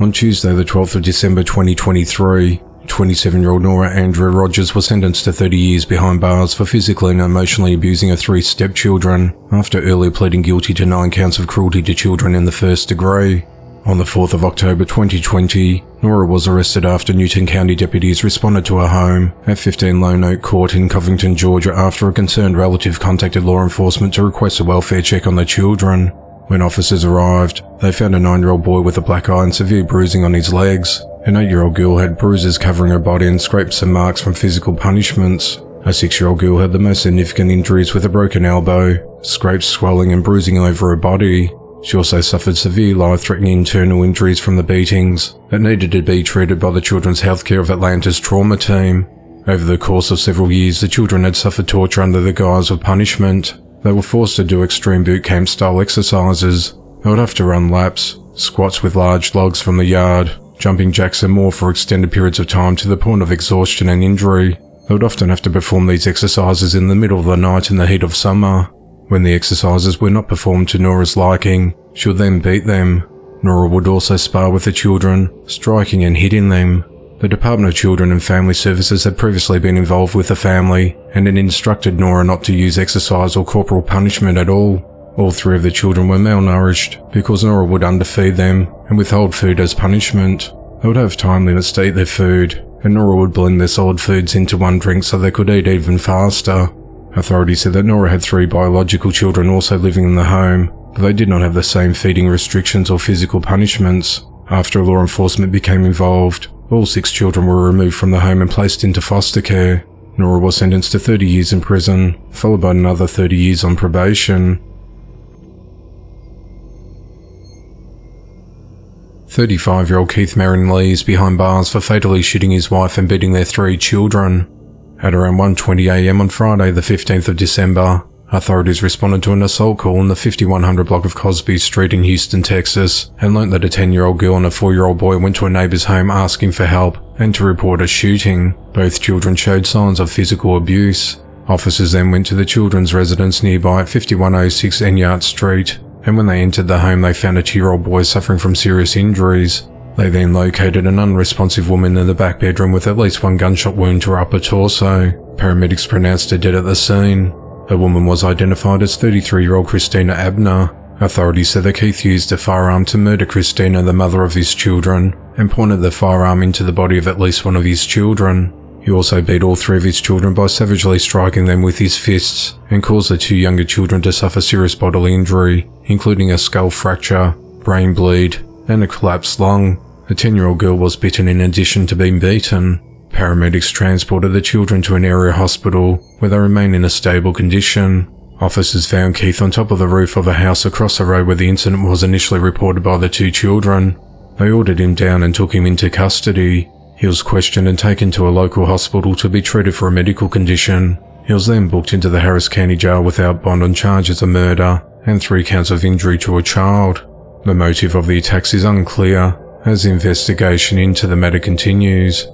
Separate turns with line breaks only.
On Tuesday the 12th of December 2023, 27-year-old Nora Andrea Rogers was sentenced to 30 years behind bars for physically and emotionally abusing her 3 stepchildren after earlier pleading guilty to 9 counts of cruelty to children in the first degree. On the 4th of October 2020, Nora was arrested after Newton County deputies responded to her home at 15 Lone Oak Court in Covington, Georgia after a concerned relative contacted law enforcement to request a welfare check on the children. When officers arrived, they found a 9-year-old boy with a black eye and severe bruising on his legs. An 8-year-old girl had bruises covering her body and scrapes and marks from physical punishments. A 6-year-old girl had the most significant injuries with a broken elbow, scrapes, swelling and bruising over her body. She also suffered severe life-threatening internal injuries from the beatings that needed to be treated by the Children's Healthcare of Atlanta's trauma team. Over the course of several years, the children had suffered torture under the guise of punishment. They were forced to do extreme boot camp style exercises. They would have to run laps, squats with large logs from the yard, jumping jacks and more for extended periods of time to the point of exhaustion and injury. They would often have to perform these exercises in the middle of the night in the heat of summer. When the exercises were not performed to Nora's liking, she would then beat them. Nora would also spar with the children, striking and hitting them. The Department of Children and Family Services had previously been involved with the family and had instructed Nora not to use exercise or corporal punishment at all. All 3 of the children were malnourished because Nora would underfeed them and withhold food as punishment. They would have time limits to eat their food, and Nora would blend their solid foods into one drink so they could eat even faster. Authorities said that Nora had 3 biological children also living in the home, but they did not have the same feeding restrictions or physical punishments. After law enforcement became involved, all 6 children were removed from the home and placed into foster care. Nora was sentenced to 30 years in prison, followed by another 30 years on probation. 35-year-old Keith Marion Lee is behind bars for fatally shooting his wife and beating their 3 children. At around 1:20 a.m. on Friday the 15th of December, authorities responded to an assault call in the 5100 block of Cosby Street in Houston, Texas, and learnt that a 10-year-old girl and a 4-year-old boy went to a neighbor's home asking for help and to report a shooting. Both children showed signs of physical abuse. Officers then went to the children's residence nearby at 5106 Enyart Street, and when they entered the home they found a 2-year-old boy suffering from serious injuries. They then located an unresponsive woman in the back bedroom with at least 1 gunshot wound to her upper torso. Paramedics pronounced her dead at the scene. The woman was identified as 33-year-old Christina Abner. Authorities said that Keith used a firearm to murder Christina, the mother of his children, and pointed the firearm into the body of at least one of his children. He also beat all 3 of his children by savagely striking them with his fists and caused the 2 younger children to suffer serious bodily injury, including a skull fracture, brain bleed, and a collapsed lung. The 10-year-old girl was bitten in addition to being beaten. Paramedics transported the children to an area hospital where they remain in a stable condition. Officers found Keith on top of the roof of a house across the road where the incident was initially reported by the 2 children. They ordered him down and took him into custody. He was questioned and taken to a local hospital to be treated for a medical condition. He was then booked into the Harris County Jail without bond on charges of murder and 3 counts of injury to a child. The motive of the attacks is unclear, as the investigation into the matter continues.